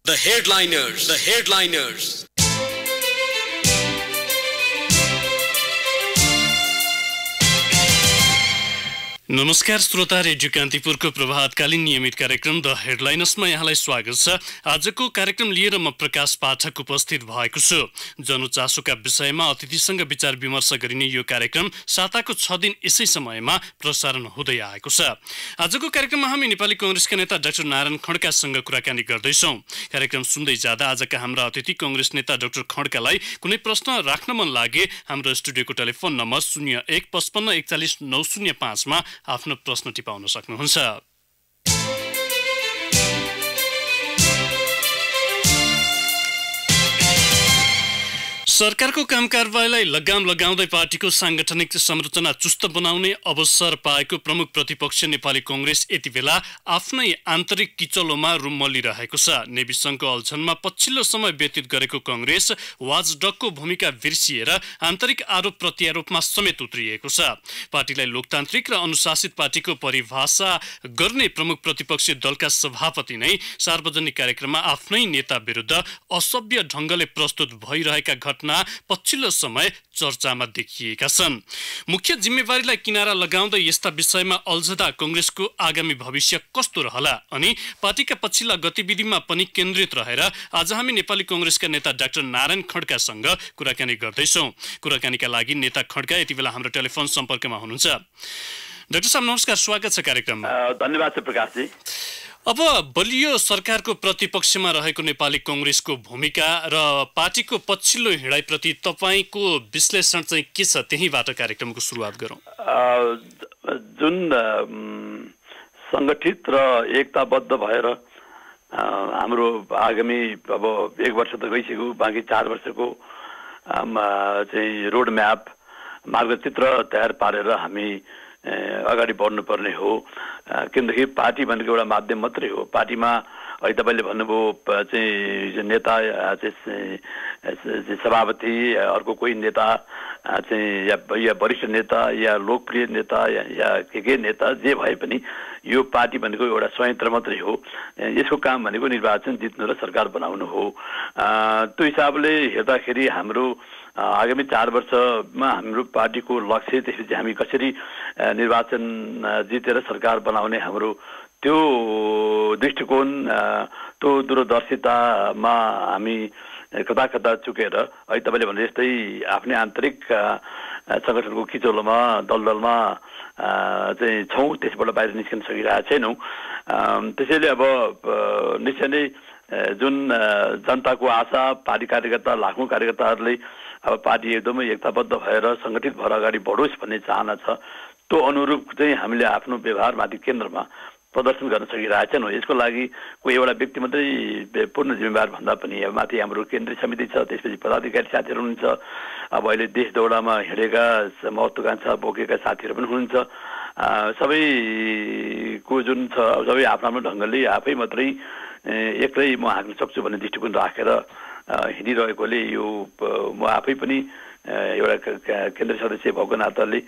The headliners. नमस्कार श्रोता, radio कान्तिपुरको प्रभातकालीन नियमित कार्यक्रम द हेडलाइनर्समा यहाँलाई स्वागत छ। आजको कार्यक्रम लिएर म प्रकाश पाठक उपस्थित भएको छु। जनचासोका विषयमा अतिथिसँग विचार विमर्श गरिने यो कार्यक्रम साताको 6 दिन यसै समयमा प्रसारण हुँदै आएको छ। आजको कार्यक्रममा हामी नेपाली कांग्रेसका नेता डाक्टर नारायण खड्कासँग कुराकानी गर्दैछौँ। कार्यक्रम सुन्दै जाँदा आजका हाम्रा अतिथि कांग्रेस नेता डाक्टर खड्कालाई कुनै प्रश्न राख्न मन लागे हाम्रो स्टुडियोको टेलिफोन नम्बर 01 55 41 905 मा आफ्नो प्रश्न टिपाउन सक्नुहुन्छ। सरकारको कामकारबाहीलाई लगाम लगाउँदै पार्टीको सांगठनिक संरचना चुस्त बनाउने अवसर पाएको प्रमुख प्रतिपक्ष नेपाली कांग्रेस यति बेला आफ्नै आन्तरिक किचलोमा रुमलिरहेको छ। नेभी संघको अल्झनमा पछिल्लो समय व्यतीत गरेको कांग्रेस वाचडगको भूमिका बिर्सिएर आन्तरिक आरोप प्रत्यारोपमा समेत उत्रिएको छ। पार्टीलाई लोकतान्त्रिक र अनुशासित पार्टीको परिभाषा गर्ने प्रमुख प्रतिपक्षी दलका सभापति नै सार्वजनिक कार्यक्रममा आफ्नै नेता विरुद्ध असभ्य ढंगले प्रस्तुत भइरहेका घटना पछिल्लो समय चर्चामा देखिएका छन्। मुख्य जिम्मेवारीलाई किनारा लगाउँदै यस्ता विषयमा अल्झदा कांग्रेसको आगामी भविष्य कस्तो रहला अनि पार्टीका पछिल्ला गतिविधिमा पनि केन्द्रित रहेर आज हामी नेपाली कांग्रेसका नेता डाक्टर नारायण खड्कासँग कुराकानी गर्दैछौँ। कुराकानीका लागि नेता खड्का यति बेला हाम्रो टेलिफोन सम्पर्कमा हुनुहुन्छ। डाक्टर साहब नमस्कार, स्वागत छ कार्यक्रममा। धन्यवाद प्रकाशजी। अब बलियो सरकारको प्रतिपक्षमा रहेको नेपाली कांग्रेसको भूमिका र पार्टीको पछिल्लो हिँडाइप्रति तपाईको विश्लेषण चाहिँ के छ, त्यहीबाट कार्यक्रमको सुरुवात गरौँ। जुन संगठित र एकताबद्ध भएर हाम्रो आगामी अब 1 वर्ष त गइसक्यो, बाँकी 4 वर्षको चाहिँ रोड म्याप मार्गचित्र तयार पारेर हामी अगाडि बढ्नुपर्ने हो। किनकि पार्टी भनेको एउटा माध्यम मात्रै हो। पार्टीमा अहिले तपाईँले भन्नुभयो चाहिँ नेता चाहिँ सभापति, अर्को कोही नेता चाहिँ या वरिष्ठ नेता या लोकप्रिय नेता या के नेता जे भए पनि यो पार्टी भनेको एउटा संयन्त्र मात्रै हो। यसको काम भनेको निर्वाचन जित्नु र सरकार बनाउनु हो। त्यो हिसाबले हेर्दाखेरि हाम्रो आगामी 4 वर्षमा हाम्रो पार्टीको लक्ष्य, त्यसपछि हामी कसरी निर्वाचन जितेर सरकार बनाउने हाम्रो त्यो दृष्टिकोण, त्यो दूरदर्शितामा हामी कता चुकेर अहिले तपाईँले भने जस्तै आफ्नै आन्तरिक सङ्गठनको किचोलोमा दलदलमा चाहिँ छौँ, त्यसबाट बाहिर निस्किन सकिरहेका छैनौँ। त्यसैले अब निश्चय नै जुन जनताको आशा, पार्टी कार्यकर्ता, लाखौँ कार्यकर्ताहरूले अब पार्टी एकदमै एकताबद्ध भएर सङ्गठित भएर अगाडि बढोस् भन्ने चाहना छ। त्यो अनुरूप चाहिँ हामीले आफ्नो व्यवहारमाथि केन्द्रमा प्रदर्शन गर्न सकिरहेका छैनौँ। यसको लागि कोही एउटा व्यक्ति मात्रै पूर्ण जिम्मेवार भन्दा पनि अब माथि हाम्रो केन्द्रीय समिति छ, त्यसपछि पदाधिकारी साथीहरू हुनुहुन्छ, अब अहिले देश दौडामा हिँडेका महत्त्वाकांक्षा बोकेका साथीहरू पनि हुनुहुन्छ। सबैको जुन छ सबै आफ्नो आफ्नो ढङ्गले आफै मात्रै एक्लै म हाँक्न सक्छु भन्ने दृष्टिकोण राखेर हिँडिरहेकोले यो म आफै पनि एउटा केन्द्रीय सदस्य भएको नाताले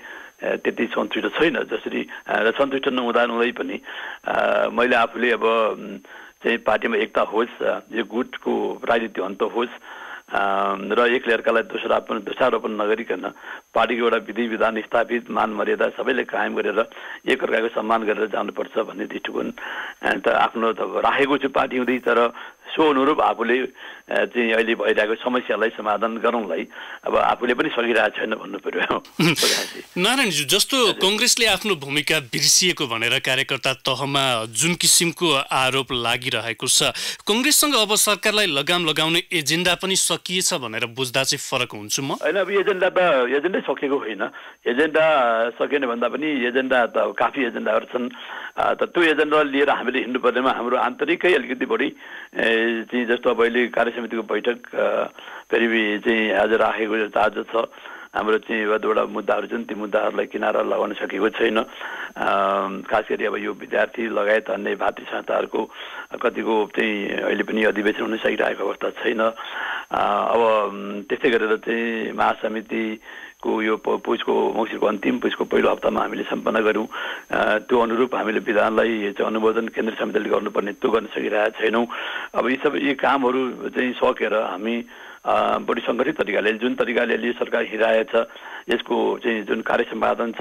त्यति सन्तुष्ट छैन। जसरी सन्तुष्ट नहुँदै पनि मैले आफूले अब चाहिँ पार्टीमा एकता होस्, यो गुटको राजनीति अन्त होस् र एकले अर्कालाई दोषारोपण नगरिकन पार्टीको एउटा विधि विधान स्थापित, मान मर्यादा सबैले कायम गरेर एकअर्काको सम्मान गरेर जानुपर्छ भन्ने दृष्टिकोण त आफ्नो त राखेको छु पार्टी हुँदै। तर सो अनुरूप आफूले चाहिँ अहिले भइरहेको समस्यालाई समाधान गरौँलाई अब आफूले पनि सकिरहेको छैन भन्नु पर्यो। नारायणजी, जस्तो कांग्रेसले आफ्नो भूमिका बिर्सिएको भनेर कार्यकर्ता तहमा जुन किसिमको आरोप लागिरहेको छ, कांग्रेससँग अब सरकारलाई लगाम लगाउने एजेन्डा पनि सकिएछ भनेर बुझ्दा चाहिँ फरक हुन्छु म? होइन, अब एजेन्डै सकिएको होइन। एजेन्डा सकिएन भन्दा पनि एजेन्डा त काफी एजेन्डाहरू छन्। त्यो एजेन्डा लिएर हामीले हिँड्नुपर्नेमा हाम्रो आन्तरिकै अलिकति बढी चाहिँ जस्तो अब अहिले कार्यसमितिको बैठक फेरि चाहिँ आज राखेको आज छ। हाम्रो चाहिँ एउटा मुद्दाहरू छन्, ती मुद्दाहरूलाई किनारा लगाउन सकेको छैन। खास गरी अब यो विद्यार्थी लगायत अन्य भातृ संस्थाहरूको कतिको चाहिँ अहिले पनि अधिवेशन हुन सकिरहेको अवस्था छैन। अब त्यस्तै गरेर चाहिँ महासमिति को यो पुसको मङ्सिरको अन्तिम पुसको पहिलो हप्तामा हामीले सम्पन्न गर्यौँ। त्यो अनुरूप हामीले विधानलाई चाहिँ अनुमोदन केन्द्रीय समितिले गर्नुपर्ने त्यो गर्न सकिरहेका छैनौँ। अब यी कामहरू चाहिँ सकेर हामी बढी सङ्गठित तरिकाले जुन तरिकाले अहिले सरकार हिँडाएको छ यसको चाहिँ जुन कार्य सम्पादन छ,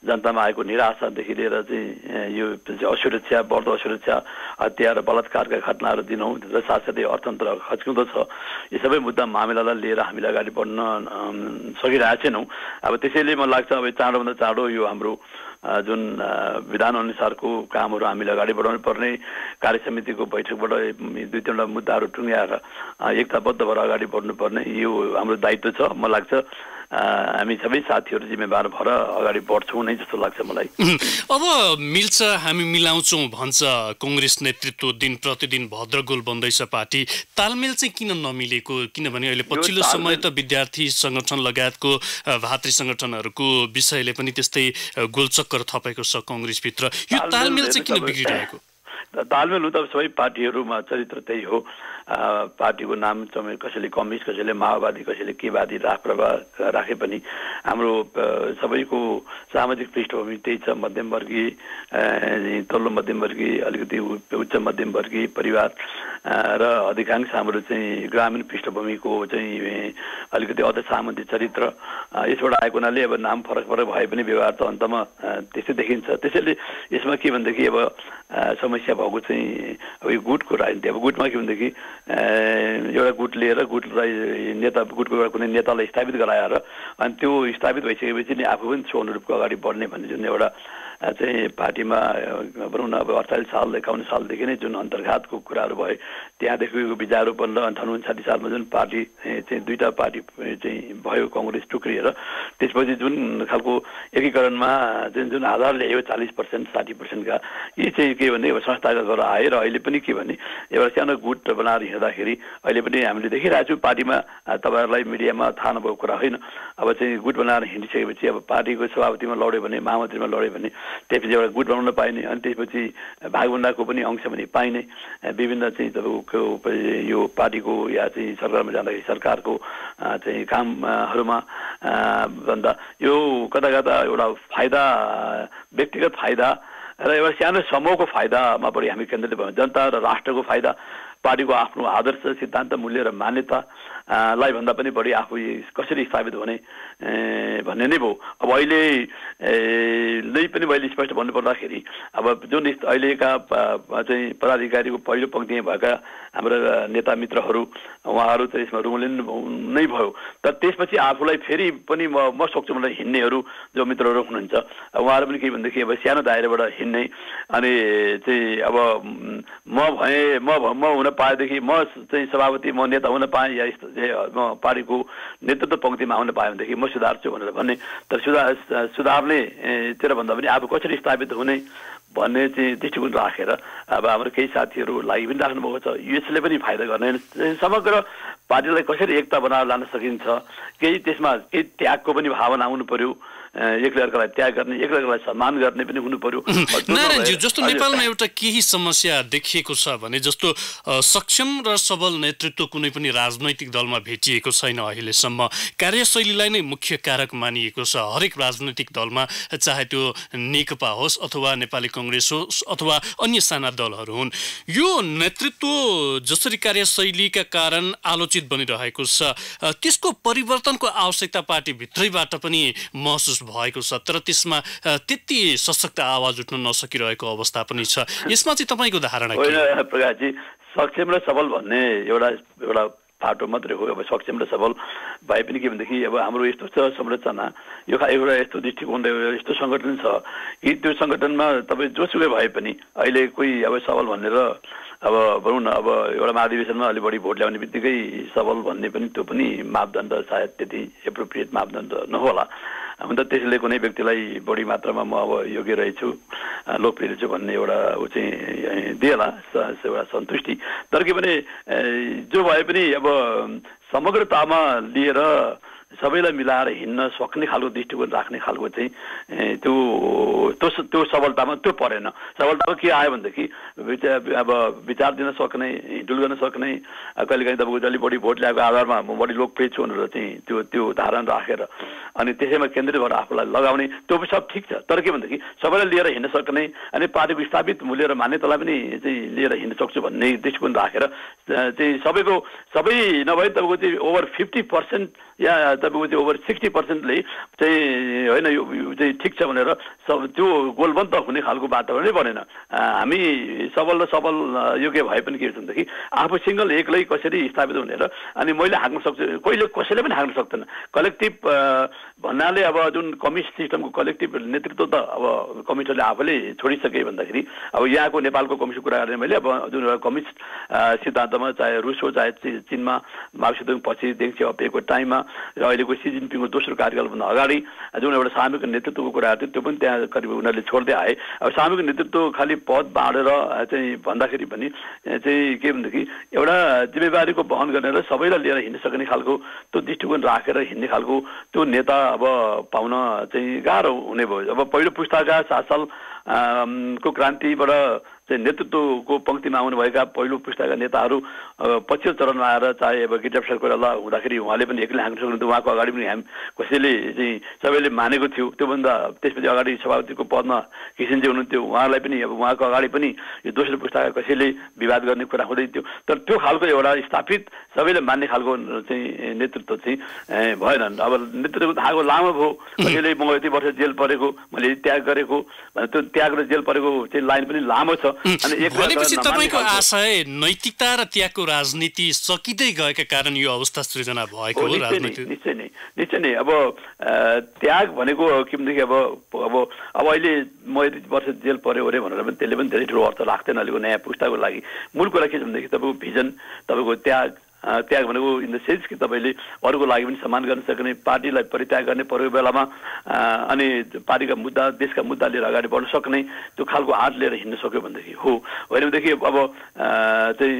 जनतामा आएको निराशादेखि लिएर चाहिँ यो असुरक्षा, बढ्दो असुरक्षा, हत्या र बलात्कारका घटनाहरू दिनौँ र साथसाथै अर्थतन्त्र खच्किँदो छ, यी सबै मुद्दा मामिलालाई लिएर हामीले अगाडि बढ्न सकिरहेका छैनौँ। अब त्यसैले मलाई लाग्छ अब चाँडोभन्दा चाँडो यो हाम्रो जुन विधान अनुसारको कामहरू हामीले अगाडि बढाउनु पर्ने, कार्य समितिको बैठकबाट 2-3वटा मुद्दाहरू टुङ्ग्याएर एकताबद्ध भएर अगाडि बढ्नुपर्ने यो हाम्रो दायित्व छ। मलाई लाग्छ हामी सबै साथीहरू जिम्मेवार भएर अगाडि बढ्छौँ नै जस्तो लाग्छ मलाई। अब मिल्छ, हामी मिलाउँछौँ भन्छ कङ्ग्रेस नेतृत्व, दिन प्रतिदिन भद्रगोल बन्दैछ पार्टी। तालमेल चाहिँ किन नमिलेको? किनभने अहिले पछिल्लो समय त विद्यार्थी सङ्गठन लगायतको भातृ सङ्गठनहरूको विषयले पनि त्यस्तै गोलचक्कर थपेको छ कङ्ग्रेसभित्र। यो तालमेल चाहिँ किन बिग्रिरहेको? तालमेल त सबै पार्टीहरूमा चरित्र त्यही हो। पार्टीको नाम चाहिँ कसैले कम्युनिस्ट, कसैले माओवादी, कसैले केवादी राखे पनि हाम्रो सबैको सामाजिक पृष्ठभूमि त्यही छ। मध्यमवर्गीय, तल्लो मध्यमवर्गीय, अलिकति उच्च मध्यमवर्गीय परिवार र अधिकांश हाम्रो चाहिँ ग्रामीण पृष्ठभूमिको चाहिँ अलिकति अधसामन्ती चरित्र यसबाट आएको हुनाले अब नाम फरक फरक भए पनि व्यवहार त अन्तमा त्यस्तै देखिन्छ। त्यसैले यसमा के भनेदेखि अब समस्या भएको चाहिँ अब यो गुटको राजनीति। अब गुटमा के भनेदेखि एउटा गुट लिएर गुटलाई गुटको एउटा कुनै नेतालाई स्थापित गराएर अनि त्यो स्थापित भइसकेपछि नि आफू पनि सो अनुरूपको अगाडि बढ्ने भन्ने जुन एउटा चाहिँ पार्टीमा भनौँ न अब 48 साल 51 सालदेखि नै जुन अन्तर्घातको कुराहरू भए त्यहाँदेखिको विचारोपन र 58-59 सालमा जुन पार्टी चाहिँ 2टा पार्टी चाहिँ भयो कङ्ग्रेस टुक्रिएर, त्यसपछि जुन खालको एकीकरणमा जुन आधारले यो 40% 60%का यी चाहिँ के भने अब संस्थागत गरेर आए र अहिले पनि के भने एउटा सानो गुट बनाएर हिँड्दाखेरि अहिले पनि हामीले देखिरहेको छौँ पार्टीमा। तपाईँहरूलाई मिडियामा थाहा नभएको कुरा होइन, अब चाहिँ गुट बनाएर हिँडिसकेपछि अब पार्टीको सभापतिमा लड्यो भने, महामन्त्रीमा लड्यो भने त्यसपछि एउटा गुट बनाउन पाइने, अनि त्यसपछि भागभण्डाको पनि अंश पनि पाइने, विभिन्न चाहिँ तपाईँको यो पार्टीको या चाहिँ सरकारमा जाँदाखेरि सरकारको चाहिँ कामहरूमा भन्दा यो कता कता एउटा फाइदा, व्यक्तिगत फाइदा र एउटा सानो समूहको फाइदामा बढी हामी केन्द्रित भयौँ। जनता र राष्ट्रको फाइदा, पार्टीको आफ्नो आदर्श, सिद्धान्त, मूल्य र मान्यता लाई भन्दा पनि बढी आफू कसरी स्थापित हुने भन्ने नै भयो। अब अहिले नै पनि मैले स्पष्ट भन्नुपर्दाखेरि अब जुन अहिलेका चाहिँ पदाधिकारीको पहिलो पङ्क्तिमा भएका हाम्रा नेता मित्रहरू उहाँहरू चाहिँ यसमा रुमलिन नै भयो। तर त्यसपछि आफूलाई फेरि पनि म सक्छु मलाई हिँड्नेहरू जो मित्रहरू हुनुहुन्छ उहाँहरू पनि के भनेदेखि अब सानो दायराबाट हिँड्ने, अनि चाहिँ अब म हुन पाएदेखि म चाहिँ सभापति, म नेता हुन पाएँ या म पार्टीको नेतृत्व पङ्क्तिमा आउन पाएँ भनेदेखि म सुधार्छु भनेर भन्ने। तर सुधार्ने तिर भन्दा पनि आफू कसरी स्थापित हुने भन्ने चाहिँ दृष्टिकोण राखेर अब हाम्रो केही साथीहरू लागि पनि राख्नुभएको छ। यसले पनि फाइदा गर्ने, समग्र पार्टीलाई कसरी एकता बनाएर लान सकिन्छ, केही त्यसमा केही त्यागको पनि भावना आउनु पर्यो, एक्लै अर्कालाई त्याग गर्ने, एक्लै अर्कालाई सम्मान गर्ने पनि हुनु पर्यो। नारायणज्यू, जस्तो नेपालमा एउटा केही समस्या देखिएको छ भने जस्तो सक्षम र सबल नेतृत्व कुनै पनि राजनैतिक दलमा भेटिएको छैन अहिलेसम्म। कार्यशैलीलाई नै मुख्य कारक मानिएको छ हरेक राजनैतिक दलमा, चाहे त्यो नेकपा होस् अथवा नेपाली कङ्ग्रेस होस् अथवा अन्य साना दलहरू हुन्। यो नेतृत्व जसरी कार्यशैलीका कारण आलोचित बनिरहेको छ त्यसको परिवर्तनको आवश्यकता पार्टीभित्रैबाट पनि महसुस भएको छ, तर त्यसमा त्यति सशक्त आवाज उठ्न नसकिरहेको अवस्था पनि छ। यसमा चाहिँ तपाईँको धारणा के हो? प्रकाशजी, सक्षम र सबल भन्ने एउटा पाटो मात्रै हो। अब सक्षम र सबल भए पनि के भनेदेखि अब हाम्रो यस्तो छ संरचना, यो एउटा यस्तो दृष्टिकोण, यस्तो सङ्गठन छ कि त्यो सङ्गठनमा तपाईँ जोसुकै भए पनि अहिले कोही अब सबल भनेर अब भनौँ न अब एउटा महाधिवेशनमा अलि बढी भोट ल्याउने बित्तिकै सबल भन्ने पनि त्यो पनि मापदण्ड सायद त्यति एप्रोप्रिएट मापदण्ड नहोला। हुन त त्यसले कुनै व्यक्तिलाई बढी मात्रामा म अब योग्य रहेछु, लोकप्रिय रहेछु भन्ने एउटा ऊ चाहिँ दिएला एउटा सन्तुष्टि। तर के भने जो भए पनि अब समग्रतामा लिएर सबैलाई मिलाएर हिँड्न सक्ने खालको दृष्टिकोण राख्ने खालको चाहिँ त्यो त्यो सबलतामा त्यो परेन। सबलतामा के आयो भनेदेखि अब विचार दिन सक्ने, हिँडुल गर्न सक्ने, कहिलेकाहीँ तपाईँको जहिले बढी भोट ल्याएको आधारमा म बढी लोकप्रिय छु भनेर चाहिँ त्यो धारणा राखेर अनि त्यसैमा केन्द्रित भएर आफूलाई लगाउने, त्यो पनि सब ठिक छ। तर के भनेदेखि सबैलाई लिएर हिँड्न सक्ने अनि पार्टीको स्थापित मूल्य र मान्यतालाई पनि चाहिँ लिएर हिँड्न सक्छु भन्ने दृष्टिकोण राखेर चाहिँ सबै नभए तपाईँको चाहिँ ओभर 50% या तपाईँको चाहिँ ओभर 60%ले चाहिँ होइन यो चाहिँ ठिक छ भनेर त्यो गोलबन्द हुने खालको वातावरणै बनेन। हामी सबल र सबल योग्य भए पनि के हुन्छ भनेदेखि आफू सिङ्गल एक्लै कसरी स्थापित हुने र अनि मैले हाँक्न सक्छु, कहिले कसैले पनि हाँक्न सक्दैन। कलेक्टिभ भन्नाले अब जुन कम्युनिस्ट सिस्टमको कलेक्टिभ नेतृत्व त अब कम्युनिस्टले आफैले छोडिसके भन्दाखेरि अब यहाँको नेपालको कम्युनिस्टको कुरा गर्ने मैले अब जुन कम्युनिस्ट सिद्धान्तमा चाहे रुस हो चाहे चीनमा माओवादी पछि देङ सियाओपिङको टाइममा र अहिलेको सी जिनपिङको दोस्रो कार्यकालभन्दा अगाडि जुन एउटा सामूहिक नेतृत्वको कुरा थियो त्यो पनि त्यहाँ करिब उनीहरूले छोड्दै आए। अब सामूहिक नेतृत्व खालि पद बाँडेर चाहिँ भन्दाखेरि पनि चाहिँ के भनेदेखि एउटा जिम्मेवारीको वहन गर्ने र सबैलाई लिएर हिँड्न सक्ने खालको त्यो दृष्टिकोण राखेर हिँड्ने खालको त्यो नेता अब पाउन चाहिँ गाह्रो हुने भयो। अब पहिलो पुस्ताका 7 साल को क्रान्तिबाट चाहिँ नेतृत्वको पङ्क्तिमा आउनुभएका पहिलो पुस्ताका नेताहरू पछिल्लो चरणमा आएर चाहे अब गिरिजाप्रसाद कोइराला हुँदाखेरि उहाँले पनि एक्लै हाँक्न सक्नुहुन्थ्यो। उहाँको अगाडि पनि हामी कसैले चाहिँ सबैले मानेको थियो। त्योभन्दा त्यसपछि अगाडि सभापतिको पदमा किसिनजी हुनुहुन्थ्यो, उहाँलाई पनि अब उहाँको अगाडि पनि यो दोस्रो पुस्ताका कसैले विवाद गर्ने कुरा हुँदै थियो। तर त्यो खालको एउटा स्थापित सबैले मान्ने खालको चाहिँ नेतृत्व चाहिँ भएन। अब नेतृत्वको धागो लामो भयो, कसैले म यति वर्ष जेल परेको, मैले त्याग गरेको, त्यो त्याग र जेल परेको चाहिँ लाइन पनि लामो छ। भनेपछि तपाईँको आशय नैतिकता र त्यागको राजनीति सकिँदै गएका कारण यो अवस्था सृजना भएको हो? राजनीति निश्चय नै अब त्याग भनेको के भनेदेखि अब अहिले म यति वर्ष जेल पर्यो अरे भनेर पनि त्यसले पनि धेरै ठुलो अर्थ राख्दैन अहिलेको नयाँ पुस्ताको लागि। मूल कुरा के छ भनेदेखि तपाईँको भिजन, तपाईँको त्याग भनेको इन द सेन्स कि तपाईँले अरूको लागि पनि सम्मान गर्न सक्ने, पार्टीलाई परित्याग गर्ने परेको बेलामा अनि पार्टीका मुद्दा देशका मुद्दा लिएर अगाडि बढ्न सक्ने त्यो खालको आँट लिएर हिँड्न सक्यो भनेदेखि हो। होइन भनेदेखि अब चाहिँ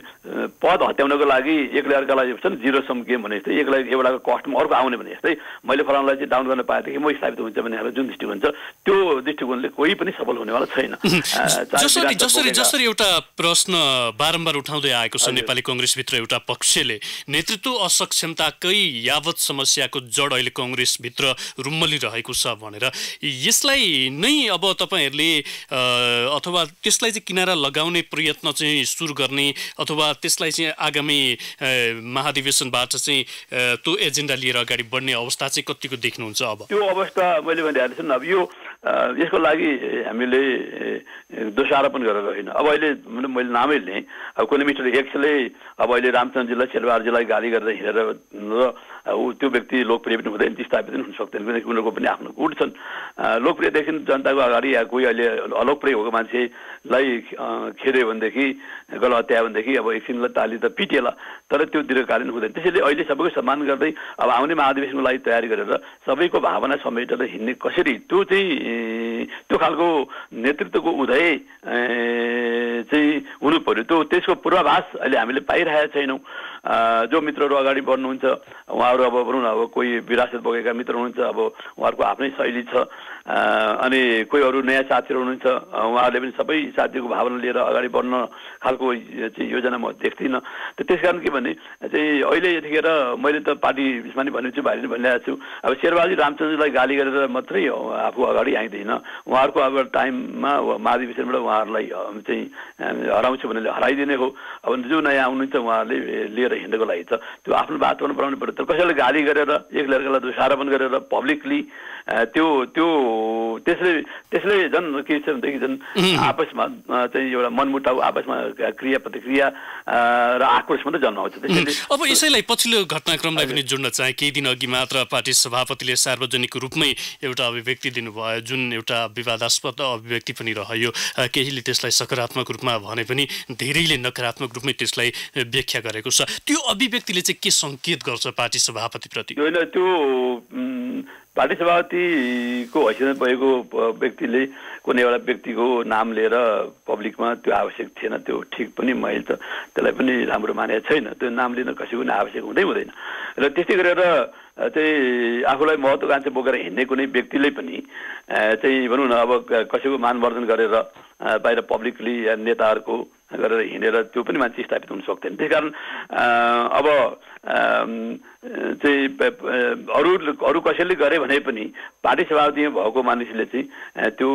पद हत्याउनको लागि एकले अर्कालाई हुन्छ नि जिरो सम गेम भने जस्तै एकलाई एउटाको कस्टमा अर्को आउने भने जस्तै मैले फलानालाई चाहिँ डाउन गर्न पाएदेखि म स्थापित हुन्छ भन्ने जुन दृष्टिकोण छ त्यो दृष्टिकोणले कोही पनि सफल हुनेवाला छैन। जसरी एउटा प्रश्न बारम्बार उठाउँदै आएको छ नेपाली कङ्ग्रेसभित्र एउटा पक्षले नेतृत्व असक्षमताकै यावत समस्याको जड अहिले कङ्ग्रेसभित्र रुम्मलिरहेको छ भनेर यसलाई नै अब तपाईँहरूले अथवा त्यसलाई चाहिँ किनारा लगाउने प्रयत्न चाहिँ सुरु गर्ने अथवा त्यसलाई चाहिँ आगामी महाधिवेशनबाट चाहिँ त्यो एजेन्डा लिएर अगाडि बढ्ने अवस्था चाहिँ कतिको देख्नुहुन्छ? अब त्यो अवस्था मैले भनिहालेको छु नि, अब यो यसको लागि हामीले दोषारोपण गरेर होइन। अब अहिले मैले नामै लिएँ, अब कुनै मिस्टर एक्सले अब अहिले रामचन्द्रजीलाई शेरबहादुरजीलाई गाली गरेर हिँडेर र त्यो व्यक्ति लोकप्रिय पनि हुँदैन, स्थापित पनि हुन सक्दैन, किनकि उनीहरूको पनि आफ्नो गुण छन्। लोकप्रियदेखि जनताको अगाडि या कोही अहिले अलोकप्रिय भएको मान्छेलाई खेऱ्यो भनेदेखि गलत हत्या भनेदेखि अब एकछिनलाई ताली त पिटिएला, तर त्यो दीर्घकालीन हुँदैन। त्यसैले अहिले सबैको सम्मान गर्दै अब आउने महाधिवेशनको लागि तयारी गरेर सबैको भावना समेटेर हिँड्ने कसरी त्यो चाहिँ त्यो खालको नेतृत्वको उदय चाहिँ हुनु पर्यो। त्यसको पूर्वाभास अहिले हामीले पाइरहेका छैनौँ। जो मित्रहरू अगाडि बढ्नुहुन्छ उहाँहरू अब भनौँ न अब कोही विरासत बोकेका मित्र हुनुहुन्छ, अब उहाँहरूको आफ्नै शैली छ, अनि कोही अरू नयाँ साथीहरू हुनुहुन्छ उहाँहरूले पनि सबै साथीको भावना लिएर अगाडि बढ्न खालको चाहिँ योजना म देख्दिनँ। त्यस कारण के भने चाहिँ अहिले यतिखेर मैले त पार्टी बिचमा नि भनेको छु, बाहिर भनिरहेको छु, अब शेरबहादुर रामचन्द्रलाई गाली गरेर मात्रै आफू अगाडि आइँदैन। उहाँहरूको अब टाइममा महाधिवेशनबाट उहाँहरूलाई चाहिँ हराउँछु भनेर हराइदिने हो। अब जो नयाँ आउनुहुन्छ उहाँहरूले लिएर हिँडेको लागि छ त्यो आफ्नो वातावरण बनाउनु पर्यो। तर कसैलाई गाली गरेर एक अर्कालाई दोषारोपण गरेर पब्लिकली त्यसले झन् के छ भनेदेखि झन् आपसमा चाहिँ एउटा मनमुटाउ, आपसमा क्रिया प्रतिक्रिया र आक्रोश मात्रै जन्माउँछ। अब यसैलाई पछिल्लो घटनाक्रमलाई पनि जोड्न चाहे। केही दिन अघि मात्र पार्टी सभापतिले सार्वजनिक रूपमै एउटा अभिव्यक्ति दिनुभयो जुन एउटा विवादास्पद अभिव्यक्ति पनि रह्यो। केहीले त्यसलाई सकारात्मक रूपमा भने पनि धेरैले नकारात्मक रूपमै त्यसलाई व्याख्या गरेको छ। त्यो अभिव्यक्तिले चाहिँ के सङ्केत गर्छ पार्टी सभापतिप्रति? होइन, त्यो पार्टी सभापतिको हैसियत भएको व्यक्तिले कुनै एउटा व्यक्तिको नाम लिएर पब्लिकमा त्यो आवश्यक थिएन। त्यो ठिक पनि मैले त त्यसलाई पनि राम्रो मानेको छैन। त्यो नाम लिन कसैको पनि आवश्यक हुँदैन र त्यस्तै गरेर चाहिँ आफूलाई महत्त्वाकांक्षा बोकेर हिँड्ने कुनै व्यक्तिले पनि चाहिँ भनौँ न अब कसैको मानवर्धन गरेर बाहिर पब्लिकली नेताहरूको गरेर हिँडेर त्यो पनि मान्छे स्थापित हुन सक्दैन। त्यसकारण अब चाहिँ अरू कसैले गरे भने पनि पार्टी सभापति भएको मानिसले चाहिँ त्यो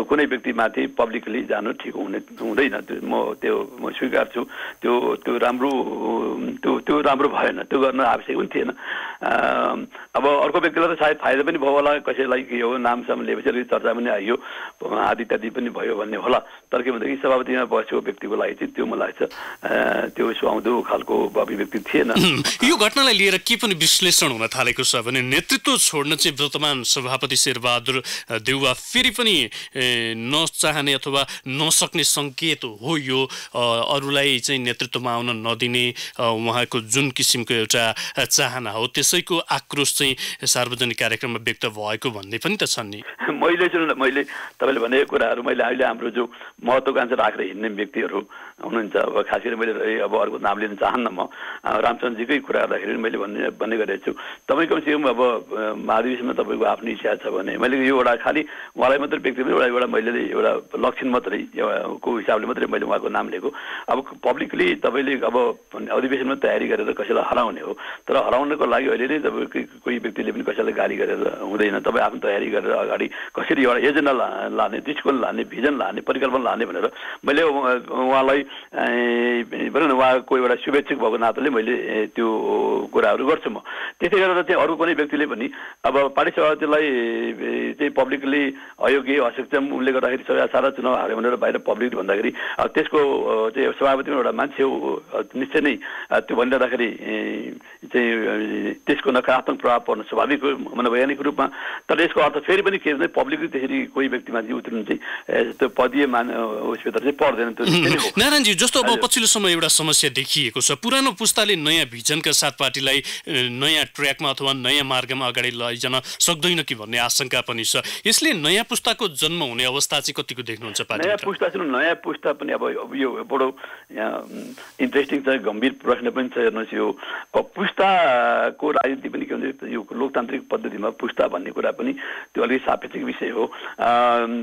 कुनै व्यक्तिमाथि पब्लिकली जानु ठिक हुँदैन। म स्वीकार्छु त्यो राम्रो भएन, त्यो गर्न आवश्यक पनि थिएन। अब अर्को व्यक्तिलाई त सायद फाइदा पनि भयो होला, कसैलाई के हो नामसाम लिएपछि चर्चा पनि आइयो, आदि इत्यादि पनि भयो भन्ने होला। तर के भन्दाखेरि सभापतिमा बसेको व्यक्तिको लागि चाहिँ त्यो मलाई लाग्छ त्यो सुहाउँदो खालको अभिव्यक्ति थिएन। यो घटनालाई लिएर के पनि विश्लेषण हुन थालेको छ भने नेतृत्व छोड्न चाहिँ वर्तमान सभापति शेरबहादुर देउवा फेरि पनि नचाहने अथवा नसक्ने सङ्केत हो यो, अरूलाई चाहिँ नेतृत्वमा आउन नदिने उहाँको जुन किसिमको एउटा चाहना हो त्यसैको आक्रोश चाहिँ सार्वजनिक कार्यक्रममा व्यक्त भएको भन्ने पनि त छन् नि। मैले तपाईँले भनेको कुराहरू मैले अहिले हाम्रो जो महत्त्वाकांक्षा राखेर हिँड्ने व्यक्तिहरू हुनुहुन्छ, अब खास गरी मैले अब अर्को नाम लिन चाहन्न, म रामचन्द्रजीकै कुरा गर्दाखेरि मैले भन्ने गरेको छु। तपाईँ कमसेकम अब महाधिवेशनमा तपाईँको आफ्नो इच्छा छ भने मैले यो एउटा खालि उहाँलाई मात्रै व्यक्तिगत एउटा मैले एउटा लक्षण मात्रै को हिसाबले मात्रै मैले उहाँको नाम लिएको। अब पब्लिकली तपाईँले अब अधिवेशनमा तयारी गरेर कसैलाई हराउने हो, तर हराउनको लागि अहिले नै तपाईँ कोही व्यक्तिले पनि कसैलाई गाली गरेर हुँदैन। तपाईँ आफ्नो तयारी गरेर अगाडि कसरी एउटा एजेन्डा लाने, दृष्टिकोण लाने, भिजन लाने, परिकल्पना लाने भनेर मैले उहाँलाई भनौँ न उहाँको एउटा शुभेच्छुक भएको नाताले मैले त्यो कुराहरू गर्छु। म त्यसै गरेर चाहिँ अरू कुनै व्यक्तिले पनि अब पार्टी सभापतिलाई चाहिँ पब्लिकली अयोग्य असक्षम उनले गर्दाखेरि सारा चुनाव हार्यो भनेर बाहिर पब्लिक भन्दाखेरि त्यसको चाहिँ सभापति एउटा मान्छे हो, निश्चय नै त्यो भनिरहँदाखेरि चाहिँ त्यसको नकारात्मक प्रभाव पर्न स्वाभाविक हो मनोवैज्ञानिक रूपमा। तर यसको अर्थ फेरि पनि के भने पब्लिकली त्यसरी कोही व्यक्तिमाथि उत्रिनु चाहिँ त्यो पदीय उसभित्र चाहिँ पर्दैन। त्यो नारायणजी जस्तो अब पछिल्लो समय एउटा समस्या देखिएको छ, पुरानो पुस्ताले नयाँ भिजनका साथ पार्टीलाई नयाँ ट्र्याकमा अथवा नयाँ मार्गमा अगाडि लैजान सक्दैन कि भन्ने आशंका पनि छ। यसले नयाँ पुस्ताको जन्म हुने अवस्था चाहिँ कतिको देख्नुहुन्छ पार्टी? नयाँ पुस्ता छ, नयाँ पुस्ता पनि अब यो बडो इन्ट्रेस्टिङ छ, गम्भीर प्रश्न पनि छ। हेर्नुहोस् यो पुस्ताको राजनीति पनि के भन्छ, यो लोकतान्त्रिक पद्धतिमा पुस्ता भन्ने कुरा पनि त्यो अलिक सापेक्षिक विषय हो।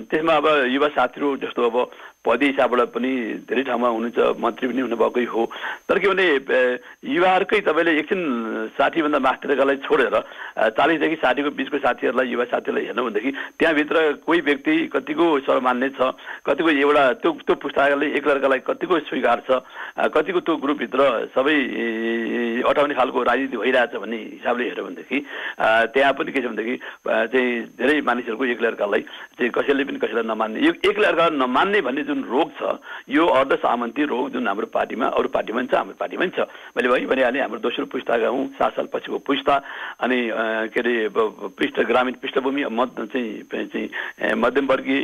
त्यसमा अब युवा साथीहरू जस्तो अब पदीय हिसाबबाट पनि धेरै ठाउँमा हुनुहुन्छ, मन्त्री पनि हुनुभएकै हो। तर के भने युवाहरूकै तपाईँले एकछिन 60भन्दा माथिकालाई छोडेर 40देखि 60को बिचको साथीहरूलाई, युवा साथीहरूलाई हेर्नु भनेदेखि त्यहाँभित्र कोही व्यक्ति कतिको सर्वमान्य छ, कतिको एउटा त्यो पुस्ताकाले एक लर्कालाई कतिको स्वीकार छ, कतिको त्यो ग्रुपभित्र सबै अटाउने खालको राजनीति भइरहेछ भन्ने हिसाबले हेऱ्यो भनेदेखि त्यहाँ पनि के छ भनेदेखि चाहिँ धेरै मानिसहरूको एक लर्कालाई चाहिँ कसैले पनि कसैलाई नमान्ने, यो एक लर्का नमान्ने भन्ने जुन रोग छ यो अर्ध सामन्ती रोग जुन हाम्रो पार्टीमा अरू पार्टीमा पनि छ, हाम्रो पार्टीमा पनि छ। मैले अघि भनिहालेँ हाम्रो दोस्रो पुस्ताका हौँ, 7 साल पछिको पुस्ता, अनि के अरे ग्रामीण पृष्ठभूमि चाहिँ मध्यमवर्गीय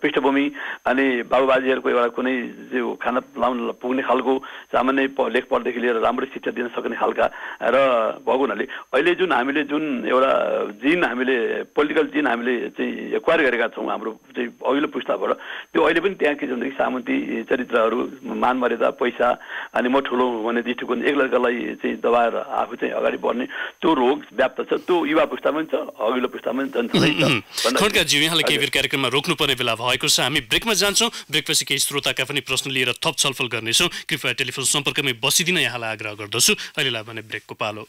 पृष्ठभूमि, अनि बाबुबाजेहरूको एउटा कुनै जो खाना लाउन पुग्ने खालको सामान्य लेख पढदेखि लिएर राम्रो शिक्षा दिन सक्ने खालका र भएको हुनाले अहिले जुन हामीले जुन एउटा जिन हामीले पोलिटिकल जिन हामीले चाहिँ एक्वायर गरेका छौँ हाम्रो चाहिँ अघिल्लो पुस्ताबाट, त्यो अहिले पनि त्यहाँ के छ भनेदेखि सामन्ती चरित्रहरू, मान मर्यादा, पैसा अनि म ठुलो भन्ने दृष्टिकोण एक लर्कालाई चाहिँ दबाएर आफू चाहिँ अगाडि बढ्ने त्यो रोग व्याप्त छ। त्यो युवा पुस्तामा पनि छ, अघिल्लो पुस्तामा पनि जान्छ। खड्काजी यहाँलाई केही बेर कार्यक्रममा रोक्नुपर्ने बेला भएको छ, हामी ब्रेकमा जान्छौँ। ब्रेकपछि केही श्रोताका पनि प्रश्न लिएर थप छलफल गर्नेछौँ। कृपया टेलिफोन सम्पर्कमै बसिदिन यहाँलाई आग्रह गर्दछु। अहिलेलाई भने ब्रेकको पालो।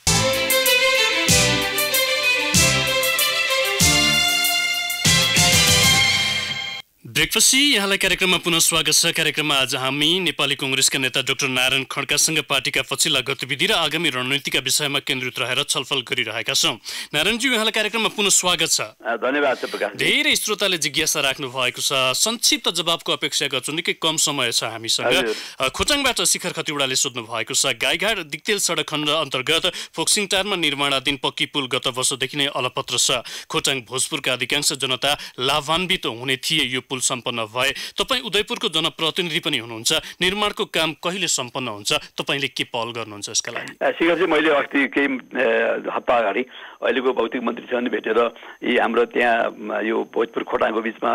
ब्रेकपछि यहाँलाई कार्यक्रममा पुनः स्वागत छ। कार्यक्रममा आज हामी नेपाली कांग्रेसका नेता डाक्टर नारायण खड्कासँग पार्टीका पछिल्ला गतिविधि र आगामी रणनीतिका विषयमा केन्द्रित रहेर छलफल गरिरहेका छौँ। नारायणजी यहाँलाई कार्यक्रममा पुनः स्वागत छ। धन्यवाद प्रकाश। धेरै श्रोताले जिज्ञासा राख्नु भएको छ, संक्षिप्त जवाबको अपेक्षा गर्छु, निकै कम समय छ हामीसँग। खोटाङबाट शिखर खतिवडाले सोध्नु भएको छ, गाईघाट दिक्तेल सडक खण्ड अन्तर्गत फोक्सिङटारमा निर्माणाधीन पक्की पुल गत वर्षदेखि नै अलपत्र छ। खोटाङ भोजपुरका अधिकांश जनता लाभान्वित हुने थिए यो पुल सम्पन्न भए। तपाईँ उदयपुरको जनप्रतिनिधि पनि हुनुहुन्छ, निर्माणको काम कहिले सम्पन्न हुन्छ, तपाईँले के पहल गर्नुहुन्छ यसका लागि? शिखर चाहिँ मैले अस्ति केही हप्ता अगाडि अहिलेको भौतिक मन्त्रीसँग नि भेटेर यी हाम्रो त्यहाँ यो भोजपुर खोटाङको बिचमा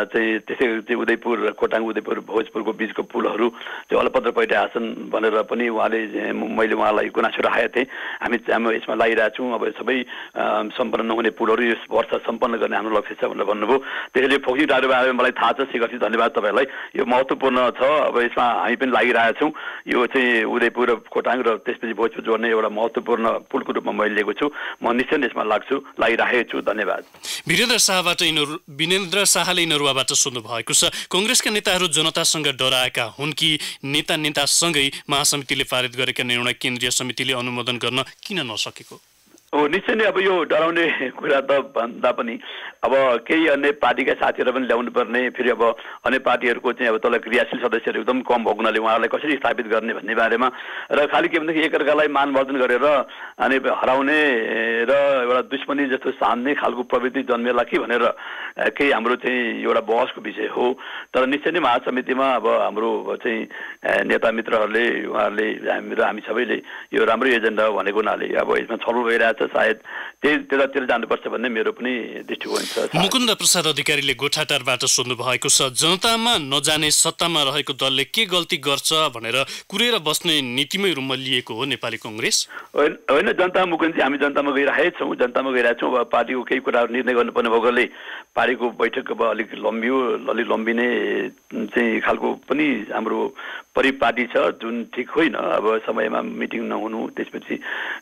चाहिँ त्यसै चाहिँ उदयपुर खोटाङ उदयपुर भोजपुरको बिचको पुलहरू त्यो अलपत्र पहिटाएका छन् भनेर पनि मैले उहाँलाई गुनासो राखेको थिएँ। हामी यसमा लागिरहेको छौँ। अब सबै सम्पन्न नहुने पुलहरू यस वर्ष सम्पन्न गर्ने हाम्रो लक्ष्य छ भनेर भन्नुभयो। त्यसैले फोक्सिङ टाढो बारे मलाई थाहा छ। शेखरजी धन्यवाद तपाईँहरूलाई। यो महत्त्वपूर्ण छ। अब यसमा हामी पनि लागिरहेका छौँ। यो चाहिँ उदयपुर र खोटाङ र त्यसपछि भोजपुर जोड्ने एउटा महत्त्वपूर्ण पुलको रूपमा मैले लिएको छु। म निश्चय यसमा लागिरहेको छु। धन्यवाद। वीरेन्द्र शाहले नरुवाबाट सोध्नु भएको छ, कांग्रेसका नेताहरू जनतासँग डराएका हुन् कि नेतासँगै महासमितिले पारित गरेका निर्णय केन्द्रीय समितिले अनुमोदन गर्न किन नसकेको? निश्चय नै अब यो डराउने कुरा त भन्दा पनि अब केही अन्य पार्टीका साथीहरू पनि ल्याउनु पर्ने, फेरि अब अन्य पार्टीहरूको चाहिँ अब तल क्रियाशील सदस्यहरू एकदम कम भएको हुनाले उहाँहरूलाई कसरी स्थापित गर्ने भन्ने बारेमा र खालि के भनेदेखि एकअर्कालाई मानवर्धन गरेर अनि हराउने र एउटा दुश्मनी जस्तो सान्ने खालको प्रवृत्ति जन्मेला कि भनेर केही हाम्रो चाहिँ एउटा बहसको विषय हो। तर निश्चय नै महासमितिमा अब हाम्रो चाहिँ नेता मित्रहरूले उहाँहरूले हामी सबैले यो राम्रो एजेन्डा भनेको हुनाले अब यसमा छलफल भइरहेछ। सायद त्यतातिर जानुपर्छ भन्ने मेरो पनि दृष्टिकोण छ। मुकुन्द प्रसाद अधिकारीले गोठाटारबाट सोध्नु भएको छ, जनतामा नजाने सत्तामा रहेको दलले के गल्ती गर्छ भनेर कुरेर बस्ने नीतिमै रूपमा लिएको हो नेपाली कांग्रेस? होइन, जनता मुकुन्दजी हामी जनतामा गइरहेका छौँ। अब पार्टीको केही कुराहरू निर्णय गर्नुपर्ने भएकोले पार्टीको बैठक अब अलिक लम्बिने चाहिँ खालको पनि हाम्रो परिपाटी छ जुन ठिक होइन। अब समयमा मिटिङ नहुनु, त्यसपछि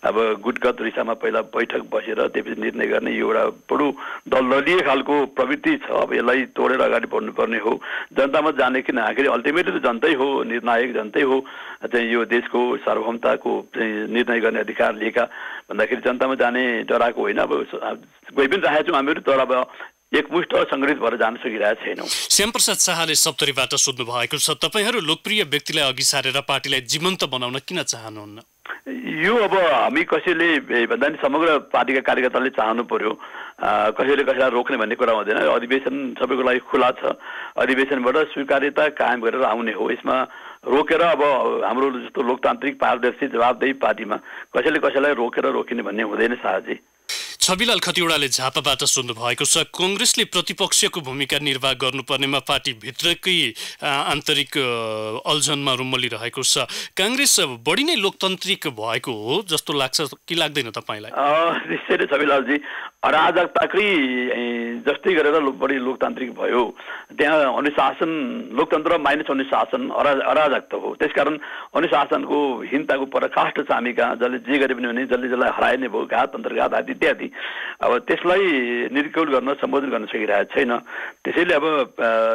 अब गुटगत रिसामा पहिला बैठक बसेर त्यसपछि निर्णय गर्ने यो एउटा बडो दलदलीय खालको प्रवृत्ति छ। अब यसलाई तोडेर अगाडि बढ्नुपर्ने हो। जनतामा जाने किन, आखिर अल्टिमेटली त जनतै हो, निर्णायक जनतै हो। चाहिँ यो देशको सार्वभौमताको निर्णय गर्ने अधिकार लिएका भन्दाखेरि जनतामा जाने डराएको होइन। अब गइ पनि राखेका छौँ हामीहरू, तर अब एकमुष्ट सङ्गठित भएर जान सकिरहेका छैनौँ। श्यामप्रसाद शाहले सप्तरीबाट सोध्नु भएको छ, तपाईहरू लोकप्रिय व्यक्तिलाई अघि सारेर पार्टीलाई जीवन्त बनाउन किन चाहनुहुन्न? यो अब हामी कसैले भन्दा नि समग्र पार्टीका कार्यकर्ताले चाहनु पर्यो। कसैले कसैलाई रोक्ने भन्ने कुरा हुँदैन। अधिवेशन सबैको लागि खुला छ। अधिवेशनबाट स्वीकार्यता कायम गरेर आउने हो। यसमा रोकेर अब हाम्रो जस्तो लोकतान्त्रिक पारदर्शी जवाबदेही पार्टीमा कसैले कसैलाई रोकेर रोकिने भन्ने हुँदैन शाहजी। छविलाल खतिवडाले झापाबाट सोध्नु भएको छ, कांग्रेसले प्रतिपक्षको भूमिका निर्वाह गर्नुपर्नेमा पार्टीभित्रकै आन्तरिक अल्झनमा रुमलिरहेको छ। कांग्रेस बढी नै लोकतान्त्रिक भएको हो जस्तो लाग्छ कि लाग्दैन तपाईँलाई? निश्चय नै छविलालजी, अराजकताकै जस्तै गरेर बढी लोकतान्त्रिक भयो। त्यहाँ अनुशासन, लोकतन्त्र माइनस अनुशासन अराजकता हो। त्यसकारण अनुशासनको हीनताको पराकाष्ठ छ हामी कहाँ। जसले जे गरे पनि हुने, जसलाई हराए नै भयो, घात अन्तर्घात आदि इत्यादि। अब त्यसलाई निर्कुल गर्न, सम्बोधन गर्न सकिरहेको छैन। त्यसैले अब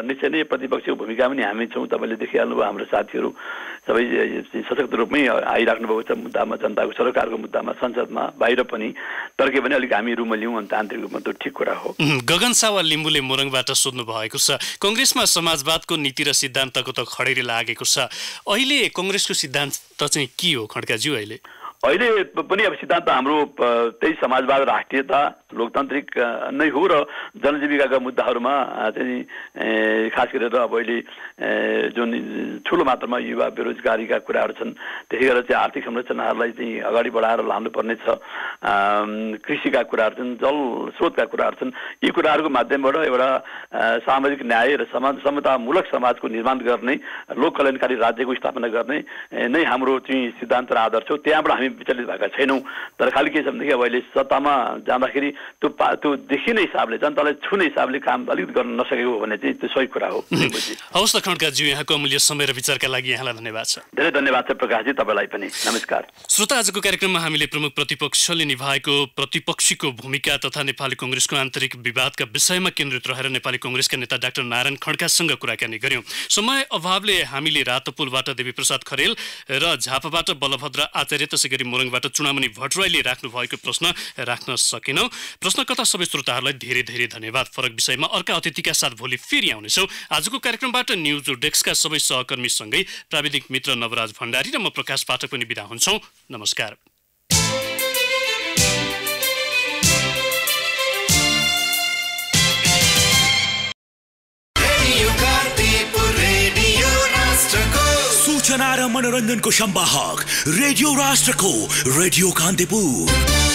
निश्चय नै प्रतिपक्षको भूमिका पनि हामी छौँ। तपाईँले देखिहाल्नुभयो हाम्रो साथीहरू सबै सशक्त रूपमै आइराख्नु भएको छ मुद्दामा, जनताको सरकारको मुद्दामा, संसदमा, बाहिर पनि। तर के भने अलिक हामी रुमलियौँ अन्त आन्तरिक रूपमा त ठिक कुरा हो। गगन सावा लिम्बुले मोरङबाट सोध्नु भएको छ, कांग्रेसमा समाजवादको नीति र सिद्धान्तको त खडेरी लागेको छ। अहिले कांग्रेसको सिद्धान्त चाहिँ के हो खड्काज्यू? अहिले पनि अब सिद्धान्त हाम्रो त्यही समाजवाद, राष्ट्रियता, लोकतान्त्रिक नै हो र जनजीविकाका मुद्दाहरूमा चाहिँ खास गरेर अब अहिले जुन ठुलो मात्रामा युवा बेरोजगारीका कुराहरू छन्, त्यसै गरेर चाहिँ आर्थिक संरचनाहरूलाई चाहिँ अगाडि बढाएर लानुपर्ने छ। कृषिका कुराहरू छन्, जल स्रोतका कुराहरू छन्। यी कुराहरूको माध्यमबाट एउटा सामाजिक न्याय र समतामूलक समाजको निर्माण गर्ने, लोक कल्याणकारी राज्यको स्थापना गर्ने नै हाम्रो चाहिँ सिद्धान्त र आदर्श हो। त्यहाँबाट हामी विचलित भएका छैनौँ। तर खालि के छ भनेदेखि अब अहिले सत्तामा जाँदाखेरि त्यो देखिने हिसाबले, जनतालाई छुने हिसाबले काम अलिकति गर्न नसकेको भने चाहिँ त्यो सही कुरा हो। हवस् त खड्काज्यू, यहाँको अमूल्य समय र विचारका लागि यहाँलाई धन्यवाद छ। धेरै धन्यवाद छ प्रकाशजी, तपाईँलाई पनि नमस्कार। श्रोता, आजको कार्यक्रममा हामीले प्रमुख प्रतिपक्षले निभाएको प्रतिपक्षीको भूमिका तथा नेपाली कांग्रेसको आन्तरिक विवादका विषयमा केन्द्रित रहेर नेपाली कांग्रेसका नेता डाक्टर नारायण खड्कासँग कुराकानी गर्यौं। समय अभावले हामीले रातोपुलबाट देवीप्रसाद खरेल र झापाबाट बलभद्र आचार्य, त्यसै गरी मोरङबाट चुनामणि भट्टराईले राख्नु भएको प्रश्न राख्न सकेनौं। प्रश्नकर्ता सबै श्रोताहरूलाई धेरै धेरै धन्यवाद। फरक विषयमा अर्का अतिथिका साथ भोलि फेरि आउनेछौँ। आजको कार्यक्रमबाट न्युज डेस्कका सबै सहकर्मीसँगै प्राविधिक मित्र नवराज भण्डारी र म प्रकाश पाठक पनि बिदा हुन्छौँ। नमस्कार। सूचना र मनोरञ्जनको संवाहक रेडियो राष्ट्रको रेडियो कान्तिपुर।